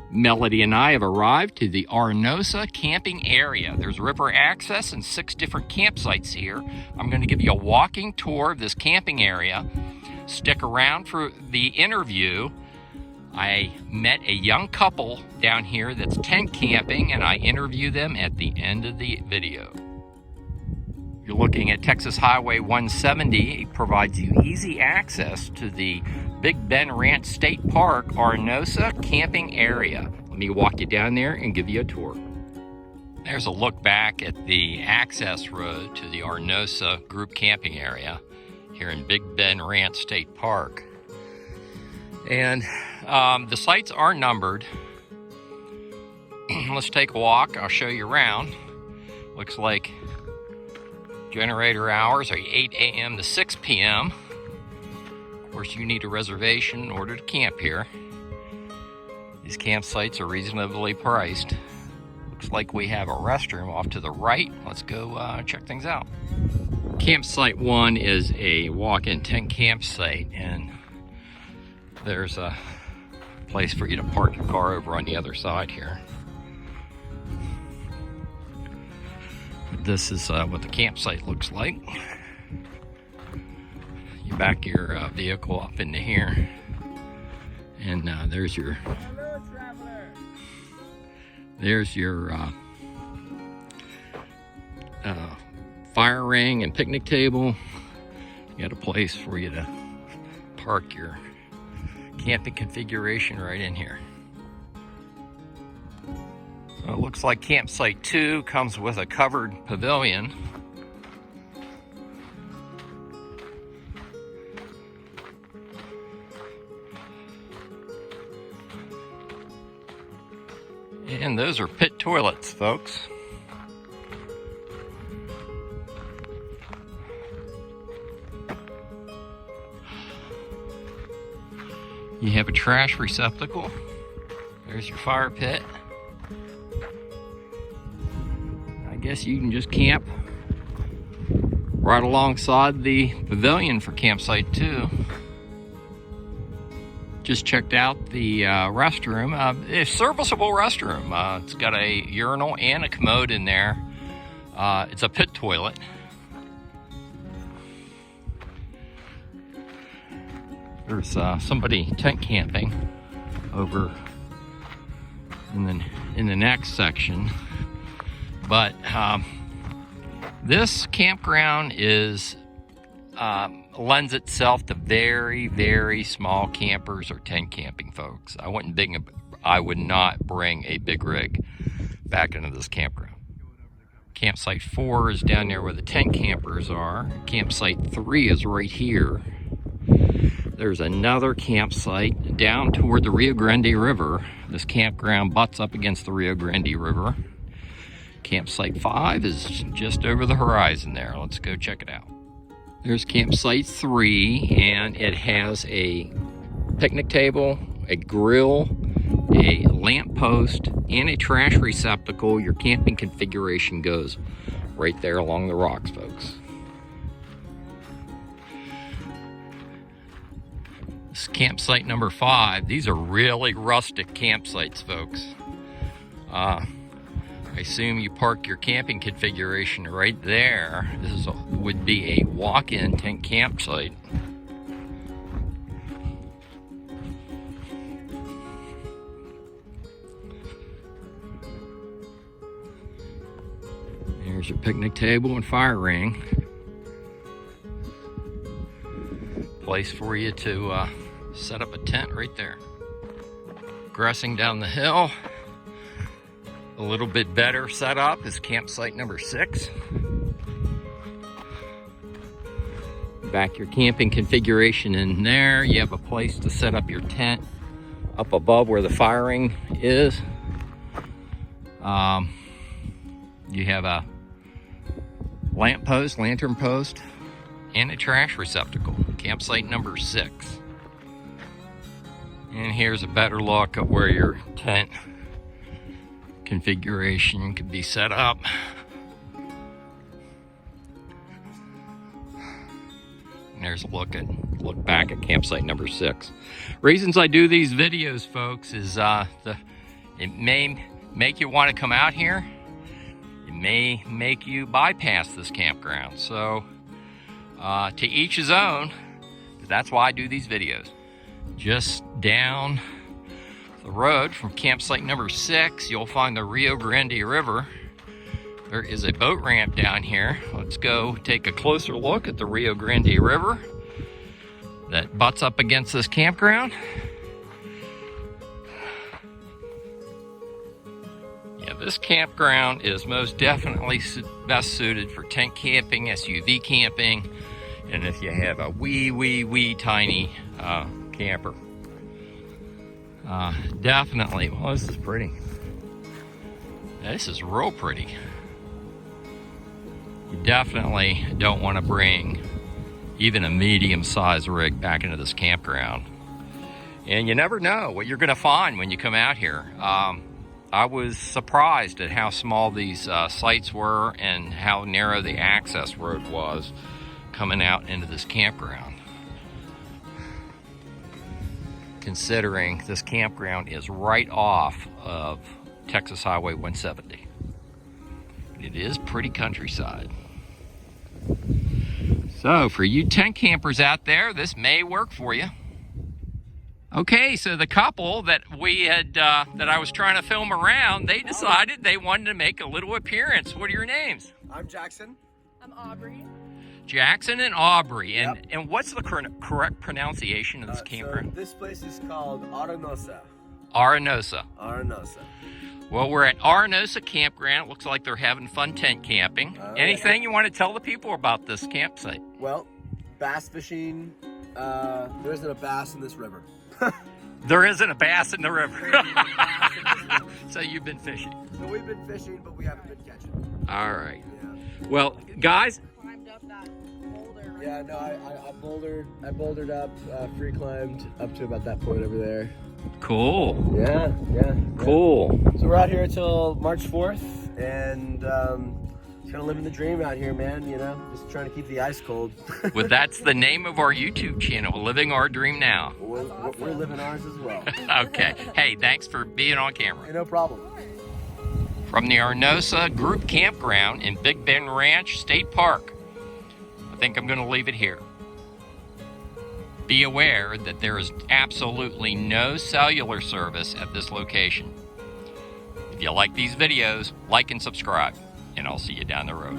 Melody and I have arrived to the Arenosa camping area. There's river access and 6 different campsites here. I'm going to give you a walking tour of this camping area. Stick around for the interview. I met a young couple down here that's tent camping, and I interview them at the end of the video. You're looking at Texas Highway 170. It provides you easy access to the Big Bend Ranch State Park Arenosa camping area. Let me walk you down there and give you a tour. There's a look back at the access road to the Arenosa group camping area here in Big Bend Ranch State Park. And the sites are numbered. Let's take a walk. I'll show you around. Looks like generator hours are 8 a.m. to 6 p.m. Of course, you need a reservation in order to camp here. These campsites are reasonably priced. Looks like we have a restroom off to the right. Let's go check things out. Campsite 1 is a walk-in tent campsite, and there's a place for you to park your car over on the other side here. This is what the campsite looks like. You back your vehicle up into here, and there's your fire ring and picnic table. You got a place for you to park your camping configuration right in here. So it looks like campsite 2 comes with a covered pavilion. And those are pit toilets, folks. You have a trash receptacle. There's your fire pit. I guess you can just camp right alongside the pavilion for campsite 2. Just checked out the restroom. It's a serviceable restroom. It's got a urinal and a commode in there. It's a pit toilet. There's somebody tent camping over in the next section. But this campground lends itself to very, very small campers or tent camping folks. I would not bring a big rig back into this campground. Campsite 4 is down there where the tent campers are. Campsite 3 is right here. There's another campsite down toward the Rio Grande River. This campground butts up against the Rio Grande River. Campsite 5 is just over the horizon there. Let's go check it out. There's campsite 3, and it has a picnic table, a grill, a lamp post, and a trash receptacle. Your camping configuration goes right there along the rocks, folks. This is campsite number 5. These are really rustic campsites, folks. I assume you park your camping configuration right there. This would be a walk-in tent campsite. Here's your picnic table and fire ring. Place for you to set up a tent right there. Progressing down the hill. A little bit better setup is campsite number 6. Back your camping configuration in there. You have a place to set up your tent up above where the firing is. You have a lamp post, lantern post, and a trash receptacle. Campsite number 6. And here's a better look at where your tent configuration could be set up. And there's a look back at campsite number 6. Reasons I do these videos, folks, is It may make you want to come out here. It may make you bypass this campground. So to each his own. That's why I do these videos. Just down the road from campsite number 6, you'll find the Rio Grande River. There is a boat ramp down here. Let's go take a closer look at the Rio Grande River that butts up against this campground. Yeah, this campground is most definitely best suited for tent camping, SUV camping, and if you have a wee tiny camper. Definitely. Well, this is pretty. This is real pretty. You definitely don't want to bring even a medium-sized rig back into this campground. And you never know what you're going to find when you come out here. I was surprised at how small these sites were and how narrow the access road was coming out into this campground. Considering this campground is right off of Texas Highway 170. It is pretty countryside. So for you tent campers out there, this may work for you. Okay, so the couple that we had, that I was trying to film around, they decided they wanted to make a little appearance. What are your names? I'm Jackson. I'm Aubrey. Jackson and Aubrey. Yep. And what's the correct pronunciation of this campground? So this place is called Arenosa. Arenosa. Arenosa. Well, we're at Arenosa Campground. It looks like they're having fun tent camping. Anything you want to tell the people about this campsite? Well, bass fishing. There isn't a bass in this river. There isn't a bass in the river. So you've been fishing. So we've been fishing, but we haven't been catching. All right. Yeah. Well, guys. Climbed up that boulder. Right? Yeah, no, I bouldered up, free climbed up to about that point over there. Cool. Yeah. Cool. So we're out here till March 4th, and just kind of living the dream out here, man. You know, just trying to keep the ice cold. Well, that's the name of our YouTube channel, Living Our Dream Now. We're living ours as well. Okay. Hey, thanks for being on camera. Hey, no problem. From the Arenosa Group Campground in Big Bend Ranch State Park, I think I'm going to leave it here. Be aware that there is absolutely no cellular service at this location. If you like these videos, like and subscribe, and I'll see you down the road.